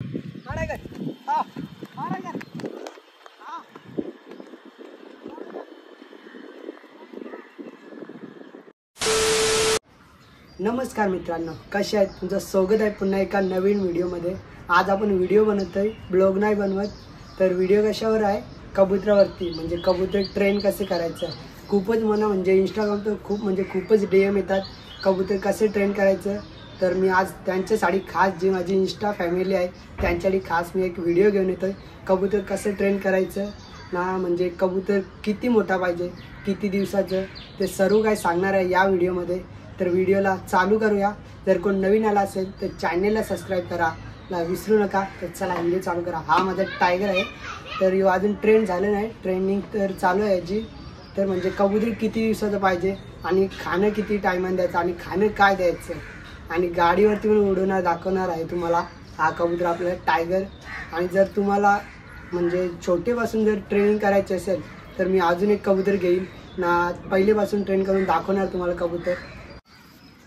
नमस्कार मित्रांनो, कसे आहेत? तुमचं स्वागत आहे पुन्हा एका नवीन व्हिडिओमध्ये। आज आपण व्हिडिओ बनवतोय, ब्लॉग नाही बनवत। तर व्हिडिओ कशावर आहे? कबुतरावरती, म्हणजे कबूतर ट्रेन कसे करायचं। खूपच म्हणजे इंस्टाग्रामवर खूपच DM येतात कबूतर कसे ट्रेन करायचं। तर मी आज त्यांच्यासाठी खास जी माझी इंस्टा फॅमिली आहे त्यांच्यासाठी खास मी एक व्हिडिओ घेऊन येतोय। कबूतर कसं ट्रेन करायचं ना, म्हणजे कबूतर किती मोठा पाहिजे, किती दिवसाचं, ते सर्व काही सांगणार आहे या व्हिडिओमध्ये। तर व्हिडिओला चालू करूया। जर कोण नवीन आला असेल तर चॅनलला सबस्क्राईब करा विसरू नका। तर चला व्हिडिओ चालू करा। हा माझा टायगर आहे। तर यो अजून ट्रेन झालं नाही, ट्रेनिंग तर चालू आहे याची। तर म्हणजे कबूतर किती दिवसाचं पाहिजे आणि खाणं किती टायमान द्यायचं आणि खाणं काय द्यायचं आणि गाडीवरती पण उडवणार दाखवणार आहे तुम्हाला हा कबूतर आपल्याला टायगर। आणि जर तुम्हाला म्हणजे छोटेपासून जर ट्रेनिंग करायची असेल तर मी अजून एक कबूतर घेईन ना, पहिलेपासून ट्रेन करून दाखवणार तुम्हाला कबूतर।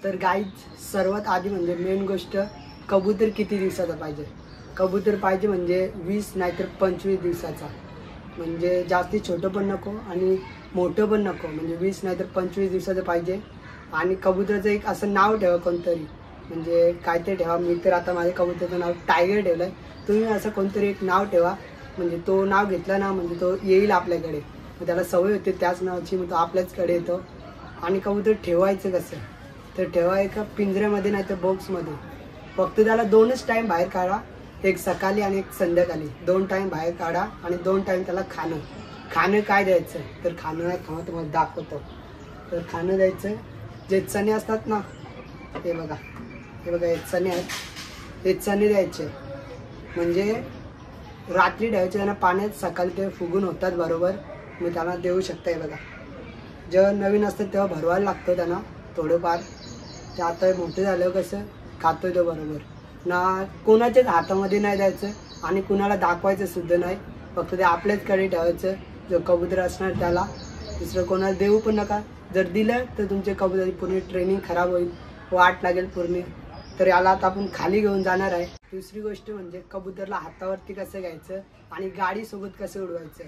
तर गाईज, सर्वात आधी म्हणजे मेन गोष्ट, कबूतर किती दिवसाचा पाहिजे। कबूतर पाहिजे म्हणजे 20 नाहीतर 25 दिवसाचा, म्हणजे जास्ती छोटं पण नको आणि मोठं पण नको, म्हणजे 20 नाहीतर 25 दिवसाचं पाहिजे। आणि कबूतराचं एक असं नाव ठेवा कोणतरी, म्हणजे काय ते ठेवा। मी तर आता माझ्या कबूतराचं नाव टायगर ठेवलं आहे। तुम्ही असं कोणतरी एक नाव ठेवा, म्हणजे तो नाव घेतला ना म्हणजे तो येईल आपल्याकडे, त्याला सवय होते त्याच नावाची, मग तो आपल्याचकडे येतो। आणि कबूतर ठेवायचं कसं, तर ठेवा एका पिंजऱ्यामध्ये नाही तर बॉक्समध्ये। फक्त त्याला 2च टाईम बाहेर काढा, एक सकाळी आणि एक संध्याकाळी। 2 टाईम बाहेर काढा आणि 2 टाईम त्याला खाणं काय द्यायचं, तर खाणं नाही खावा तुम्हाला दाखवतो। तर खाणं द्यायचं, जे चणे असतात ना, हे बघा हे चणे आहेत, हे चणे द्यायचे। म्हणजे रात्री ठेवायचे त्यांना पाण्यात, सकाळी ते फुगून होतात बरोबर, मग त्याला देऊ शकता। हे बघा, जेव्हा नवीन असतं तेव्हा भरवायला लागतं त्यांना थोडंफार। ते आता मोठं झाल्यावर कसं खातोय तो बरोबर ना। कोणाच्याच हातामध्ये नाही द्यायचं आणि कुणाला दाखवायचं सुद्धा नाही, फक्त ते आपल्याचकडे ठेवायचं। जो कबूतर असणार त्याला, दुसरं कोणाला देऊ पण नका। जर दिलं तर तुमच्या कबुतराची पूर्ण ट्रेनिंग खराब होईल, वाट लागेल पूर्ण। तर याला आता आपण खाली घेऊन जाणार आहे। दुसरी गोष्ट म्हणजे कबूतरला हातावरती कसं घ्यायचं आणि गाडीसोबत कसं उडवायचं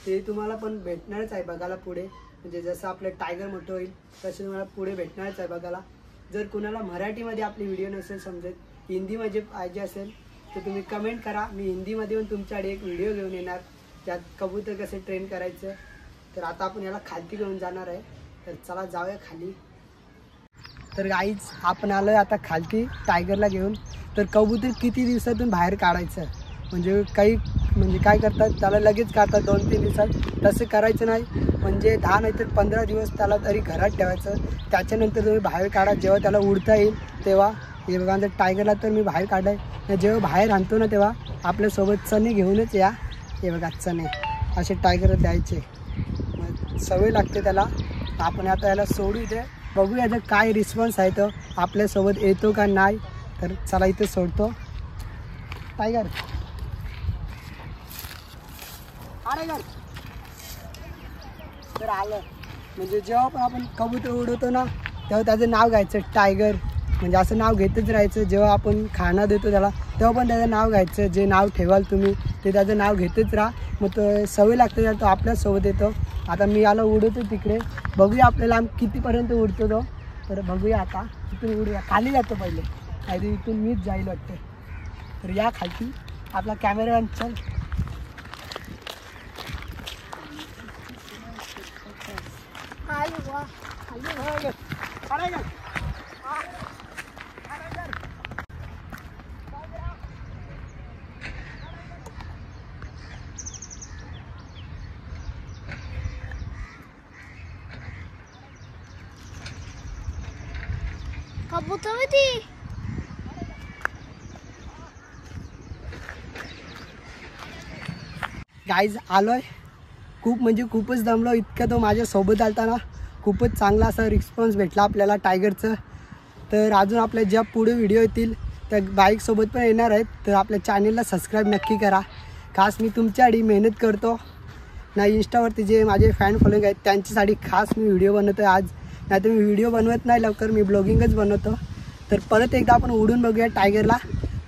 ते तुम्हाला पण भेटणारच आहे बघायला पुढे। म्हणजे जसं आपलं टायगर मोठं होईल तसं तुम्हाला पुढे भेटणारच आहे बघायला। जर कुणाला मराठीमध्ये आपली व्हिडिओ नसेल समजत, हिंदीमध्ये पाहिजे असेल तर तुम्ही कमेंट करा, मी हिंदीमध्ये पण तुमच्याकडे एक व्हिडिओ घेऊन येणार त्यात कबूतर कसं ट्रेन करायचं। तर आता आपण याला खाली घेऊन जाणार आहे। तर चला जाऊया खाली। तर गाईज, आपण आलो आहे आता खाली टायगरला घेऊन। तर कबूतर किती दिवसातून बाहेर काढायचं, म्हणजे काय करतात त्याला लगेच काढतात 2-3 दिवसात, तसं करायचं नाही। म्हणजे 10 नाहीतर 15 दिवस त्याला तरी घरात ठेवायचं, त्याच्यानंतर तुम्ही बाहेर काढा जेव्हा त्याला उडता येईल तेव्हा। हे बघा, टायगरला तर मी बाहेर काढाय, जेव्हा बाहेर आणतो ना तेव्हा आपल्यासोबत चणे घेऊनच या। हे बघा चणे असे टायगर द्यायचे, मग सवय लागते त्याला। आपण आता याला सोडू इथे, बघू याचा काय रिस्पॉन्स आहे, तो आपल्यासोबत येतो का नाही। तर चला इथे सोडतो टायगर। तर आलं, म्हणजे जेव्हा पण आपण कबूतर उडवतो ना तेव्हा त्याचं नाव घ्यायचं टायगर, म्हणजे असं नाव घेतच राहायचं। जेव्हा आपण खाणं देतो त्याला तेव्हा पण त्याचं नाव घ्यायचं, जे नाव ठेवाल तुम्ही ते त्याचं नाव घेतच राहा, मग तो सवय लागते त्याला, तो आपल्यासोबत येतो। आता मी याला उडवतो तिकडे, बघूया आपल्याला कितीपर्यंत उडतो तो। तर बघूया आता, इथून उडूया, खाली जातो पहिले, नाही इथून मीच जाईल वाटतं। तर या खाली आपला कॅमेरामॅन, चल कबूतर गाईज आलोय, खूपच दमलो। इतकं तो माझ्यासोबत आलता ना, खूपच चांगला असा रिस्पॉन्स भेटला आपल्याला टायगरचं। तर अजून आपल्या ज्या पुढे व्हिडिओ येतील त्या बाईकसोबत पण येणार आहेत, तर आपल्या चॅनलला सबस्क्राईब नक्की करा। खास मी तुमच्यासाठी मेहनत करतो ना, इंस्टावरती जे माझे फॅन फॉलोइंग आहेत त्यांच्यासाठी खास मी व्हिडिओ बनवतो आज, नाही तर मी व्हिडिओ बनवत नाही लवकर, मी ब्लॉगिंगच बनवतो। तर परत एकदा आपण उडून बघूया टायगरला,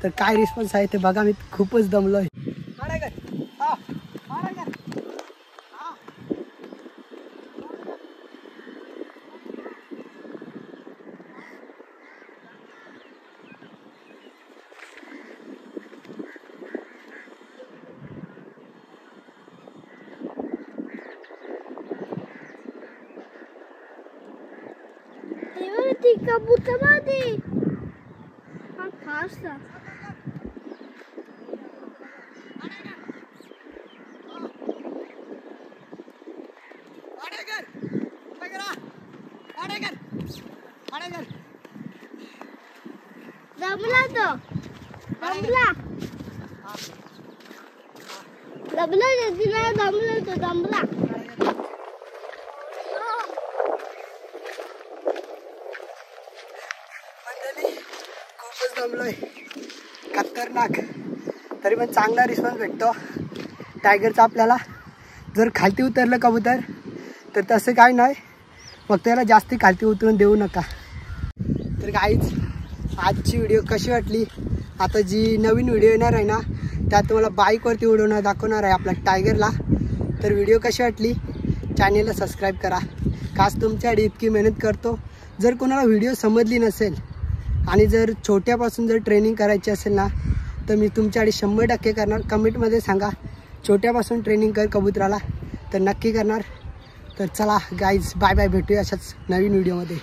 तर काय रिस्पॉन्स आहे ते बघा. मी खूपच दमलोय. कबूतरमध्ये हा खास दमला तो दमला खूपच दमलोय, खतरनाक. तरी पण चांगला रिस्पॉन्स भेटतो टायगरचा आपल्याला. जर खालती उतरलं कबूतर तर तसं काय नाही, फक्त त्याला जास्ती खालती उतरून देऊ नका. तर गाईज आजची व्हिडिओ कशी वाटली? आता जी नवीन व्हिडिओ येणार आहे ना त्यात तुम्हाला बाईकवरती उडवणं दाखवणार आहे आपला टायगरला. तर व्हिडिओ कशी वाटली चॅनेलला सबस्क्राईब करा. खास तुमच्यासाठी इतकी मेहनत करतो. जर कोणाला व्हिडिओ समजली नसेल आणि जर छोट्यापासून जर ट्रेनिंग करायची असेल ना तर मी तुमच्यासाठी 100% करणार. कमेंटमध्ये सांगा छोट्यापासून ट्रेनिंग कर कबुतराला, तर नक्की करणार. तर चला गाईज बाय बाय, भेटूया अशाच नवीन व्हिडिओमध्ये.